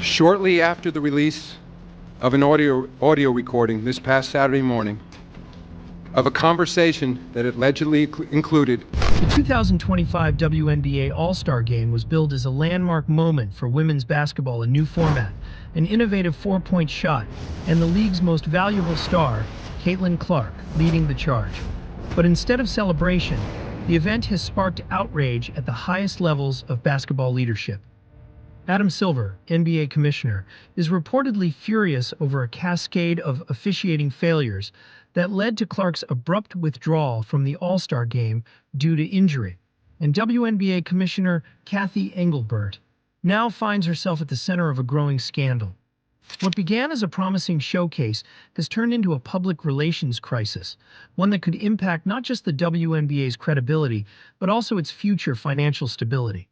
Shortly after the release of an audio recording this past Saturday morning of a conversation that allegedly included. The 2025 WNBA All-Star Game was billed as a landmark moment for women's basketball, a new format, an innovative four-point shot, and the league's most valuable star, Caitlin Clark, leading the charge. But instead of celebration, the event has sparked outrage at the highest levels of basketball leadership. Adam Silver, NBA commissioner, is reportedly furious over a cascade of officiating failures that led to Clark's abrupt withdrawal from the All-Star Game due to injury. And WNBA Commissioner Cathy Engelbert now finds herself at the center of a growing scandal. What began as a promising showcase has turned into a public relations crisis, one that could impact not just the WNBA's credibility, but also its future financial stability.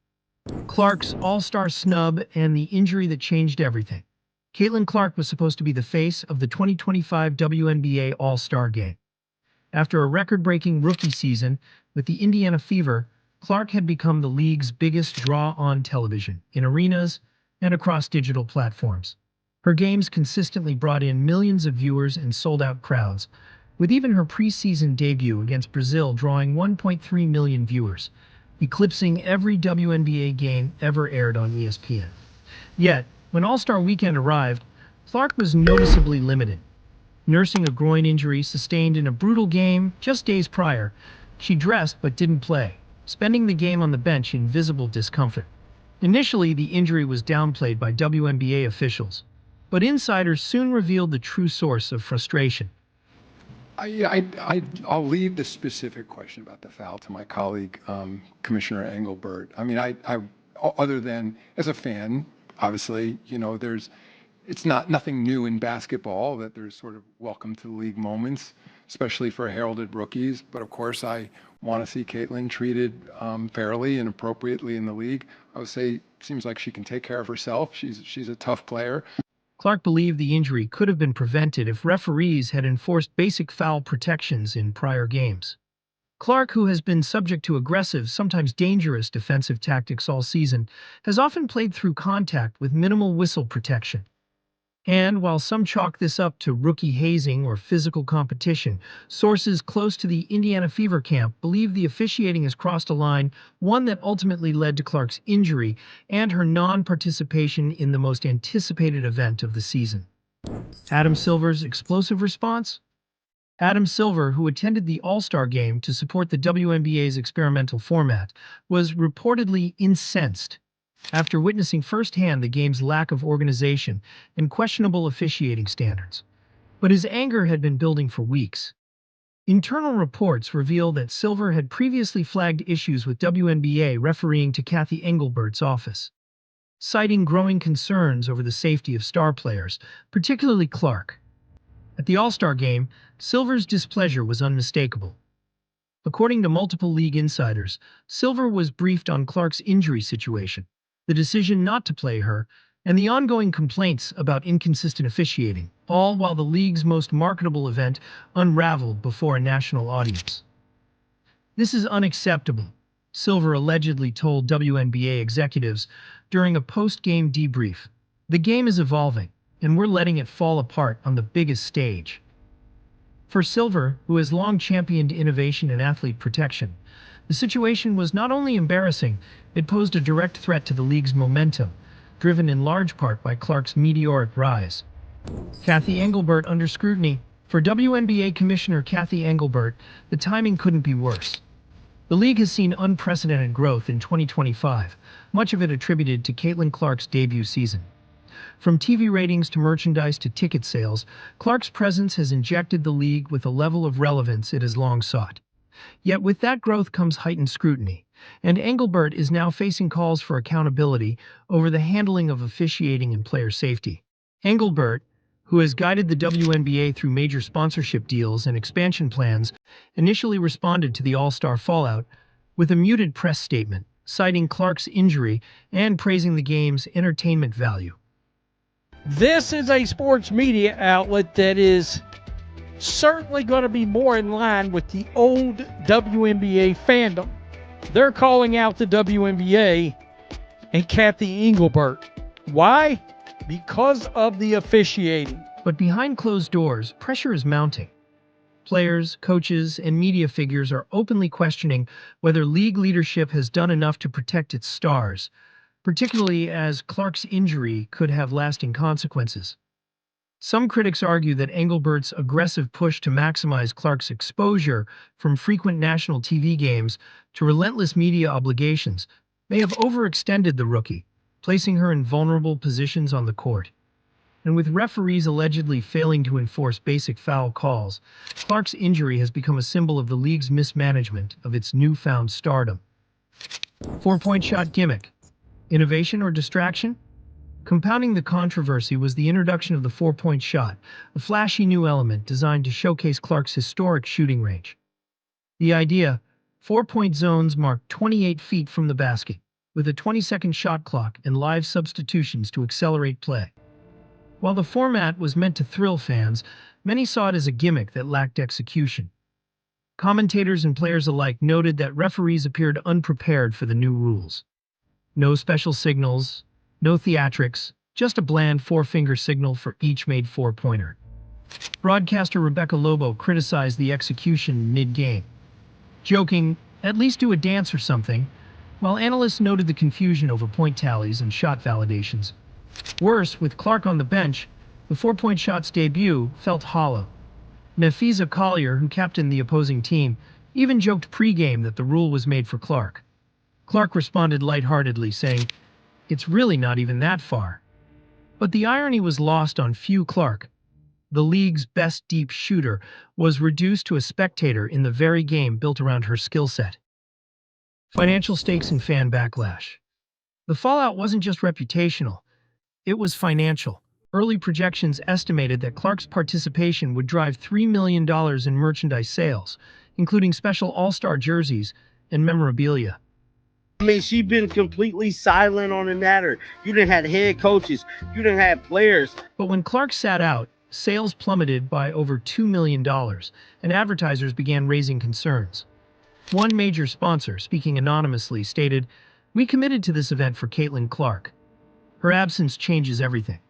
Clark's All-Star snub and the injury that changed everything. Caitlin Clark was supposed to be the face of the 2025 WNBA All-Star Game. After a record-breaking rookie season with the Indiana Fever, Clark had become the league's biggest draw on television, in arenas, and across digital platforms. Her games consistently brought in millions of viewers and sold-out crowds, with even her preseason debut against Brazil drawing 1.3 million viewers, eclipsing every WNBA game ever aired on ESPN. Yet, when All-Star Weekend arrived, Clark was noticeably limited. Nursing a groin injury sustained in a brutal game just days prior, she dressed but didn't play, spending the game on the bench in visible discomfort. Initially, the injury was downplayed by WNBA officials, but insiders soon revealed the true source of frustration. I'll leave the specific question about the foul to my colleague, Commissioner Engelbert. I mean, other than as a fan, obviously, it's nothing new in basketball that there's sort of welcome to the league moments, especially for heralded rookies. But of course, I want to see Caitlin treated fairly and appropriately in the league. I would say, it seems like she can take care of herself. She's a tough player. Clark believed the injury could have been prevented if referees had enforced basic foul protections in prior games. Clark, who has been subject to aggressive, sometimes dangerous defensive tactics all season, has often played through contact with minimal whistle protection. And while some chalk this up to rookie hazing or physical competition, sources close to the Indiana Fever camp believe the officiating has crossed a line, one that ultimately led to Clark's injury and her non-participation in the most anticipated event of the season. Adam Silver's explosive response? Adam Silver, who attended the All-Star Game to support the WNBA's experimental format, was reportedly incensed after witnessing firsthand the game's lack of organization and questionable officiating standards. But his anger had been building for weeks. Internal reports reveal that Silver had previously flagged issues with WNBA refereeing to Cathy Engelbert's office, citing growing concerns over the safety of star players, particularly Clark. At the All-Star Game, Silver's displeasure was unmistakable. According to multiple league insiders, Silver was briefed on Clark's injury situation, the decision not to play her, and the ongoing complaints about inconsistent officiating, all while the league's most marketable event unraveled before a national audience. "This is unacceptable," Silver allegedly told WNBA executives during a post-game debrief. "The game is evolving, and we're letting it fall apart on the biggest stage." For Silver, who has long championed innovation and athlete protection, the situation was not only embarrassing, it posed a direct threat to the league's momentum, driven in large part by Clark's meteoric rise. Cathy Engelbert under scrutiny. For WNBA Commissioner Cathy Engelbert, the timing couldn't be worse. The league has seen unprecedented growth in 2025, much of it attributed to Caitlin Clark's debut season. From TV ratings to merchandise to ticket sales, Clark's presence has injected the league with a level of relevance it has long sought. Yet with that growth comes heightened scrutiny, and Engelbert is now facing calls for accountability over the handling of officiating and player safety. Engelbert, who has guided the WNBA through major sponsorship deals and expansion plans, initially responded to the All-Star fallout with a muted press statement, citing Clark's injury and praising the game's entertainment value. This is a sports media outlet that is certainly going to be more in line with the old WNBA fandom. They're calling out the WNBA and Cathy Engelbert. Why? because of the officiating. But behind closed doors, pressure is mounting. Players, coaches, and media figures are openly questioning whether league leadership has done enough to protect its stars, particularly as Clark's injury could have lasting consequences. Some critics argue that Engelbert's aggressive push to maximize Clark's exposure, from frequent national TV games to relentless media obligations, may have overextended the rookie, placing her in vulnerable positions on the court. And with referees allegedly failing to enforce basic foul calls, Clark's injury has become a symbol of the league's mismanagement of its newfound stardom. Four-point shot gimmick. Innovation or distraction? Compounding the controversy was the introduction of the four-point shot, a flashy new element designed to showcase Clark's historic shooting range. The idea: four-point zones marked 28 feet from the basket, with a 20-second shot clock and live substitutions to accelerate play. While the format was meant to thrill fans, many saw it as a gimmick that lacked execution. Commentators and players alike noted that referees appeared unprepared for the new rules. No special signals, no theatrics, just a bland four-finger signal for each made four-pointer. Broadcaster Rebecca Lobo criticized the execution mid-game, joking, "At least do a dance or something," while analysts noted the confusion over point tallies and shot validations. Worse, with Clark on the bench, the four-point shot's debut felt hollow. Nafisa Collier, who captained the opposing team, even joked pre-game that the rule was made for Clark. Clark responded lightheartedly, saying, "It's really not even that far." But the irony was lost on few. Clark, the league's best deep shooter, was reduced to a spectator in the very game built around her skill set. Financial stakes and fan backlash. The fallout wasn't just reputational, it was financial. Early projections estimated that Clark's participation would drive $3 million in merchandise sales, including special all-star jerseys and memorabilia. I mean, she's been completely silent on the matter. You didn't have head coaches. You didn't have players. But when Clark sat out, sales plummeted by over $2 million, and advertisers began raising concerns. One major sponsor, speaking anonymously, stated, "We committed to this event for Caitlin Clark. Her absence changes everything."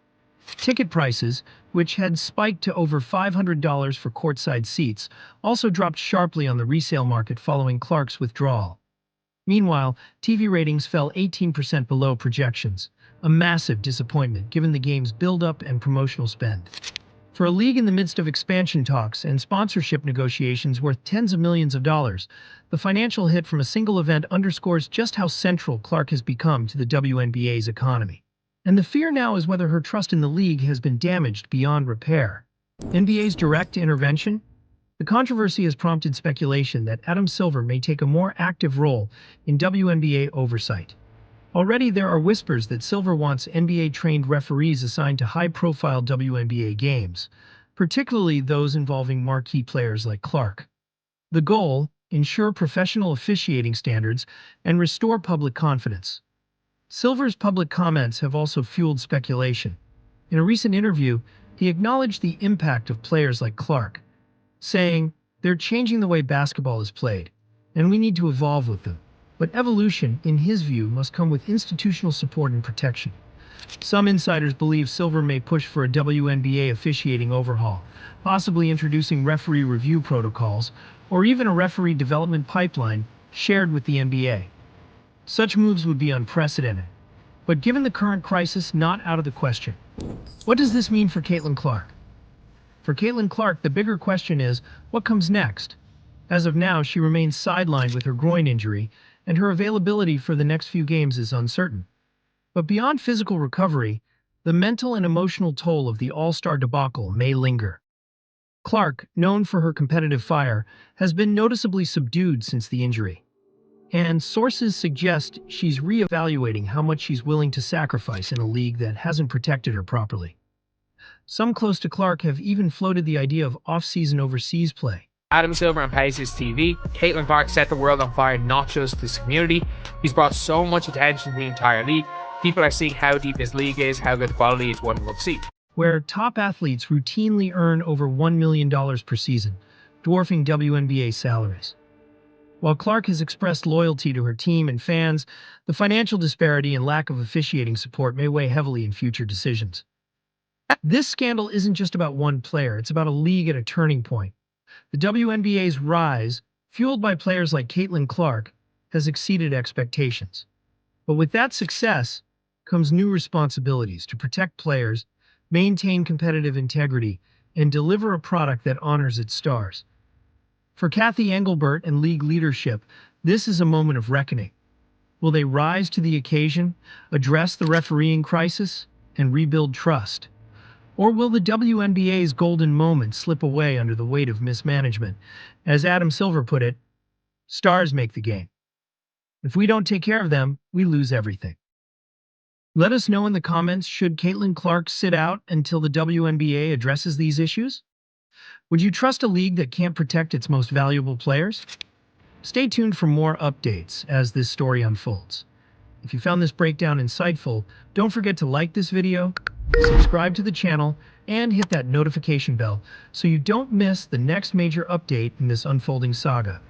Ticket prices, which had spiked to over $500 for courtside seats, also dropped sharply on the resale market following Clark's withdrawal. Meanwhile, TV ratings fell 18% below projections, a massive disappointment given the game's build-up and promotional spend. For a league in the midst of expansion talks and sponsorship negotiations worth tens of millions of dollars, the financial hit from a single event underscores just how central Clark has become to the WNBA's economy. And the fear now is whether her trust in the league has been damaged beyond repair. NBA's direct intervention? The controversy has prompted speculation that Adam Silver may take a more active role in WNBA oversight. Already there are whispers that Silver wants NBA-trained referees assigned to high-profile WNBA games, particularly those involving marquee players like Clark. The goal: ensure professional officiating standards and restore public confidence. Silver's public comments have also fueled speculation. In a recent interview, he acknowledged the impact of players like Clark, saying, "They're changing the way basketball is played, and we need to evolve with them." But evolution, in his view, must come with institutional support and protection. Some insiders believe Silver may push for a WNBA officiating overhaul, possibly introducing referee review protocols, or even a referee development pipeline shared with the NBA. Such moves would be unprecedented, but given the current crisis, not out of the question. What does this mean for Caitlin Clark? For Caitlin Clark, the bigger question is, what comes next? As of now, she remains sidelined with her groin injury, and her availability for the next few games is uncertain. But beyond physical recovery, the mental and emotional toll of the All-Star debacle may linger. Clark, known for her competitive fire, has been noticeably subdued since the injury. And sources suggest she's reevaluating how much she's willing to sacrifice in a league that hasn't protected her properly. Some close to Clark have even floated the idea of off-season overseas play. Adam Silver on Pacers TV, Caitlin Clark set the world on fire, not just this community. He's brought so much attention to the entire league. People are seeing how deep this league is, how good the quality is, one will see. Where top athletes routinely earn over $1 million per season, dwarfing WNBA salaries. While Clark has expressed loyalty to her team and fans, the financial disparity and lack of officiating support may weigh heavily in future decisions. This scandal isn't just about one player, it's about a league at a turning point. The WNBA's rise, fueled by players like Caitlin Clark, has exceeded expectations. But with that success comes new responsibilities to protect players, maintain competitive integrity, and deliver a product that honors its stars. For Cathy Engelbert and league leadership, this is a moment of reckoning. Will they rise to the occasion, address the refereeing crisis, and rebuild trust? Or will the WNBA's golden moment slip away under the weight of mismanagement? As Adam Silver put it, stars make the game. If we don't take care of them, we lose everything. Let us know in the comments, should Caitlin Clark sit out until the WNBA addresses these issues? Would you trust a league that can't protect its most valuable players? Stay tuned for more updates as this story unfolds. If you found this breakdown insightful, don't forget to like this video, subscribe to the channel, and hit that notification bell so you don't miss the next major update in this unfolding saga.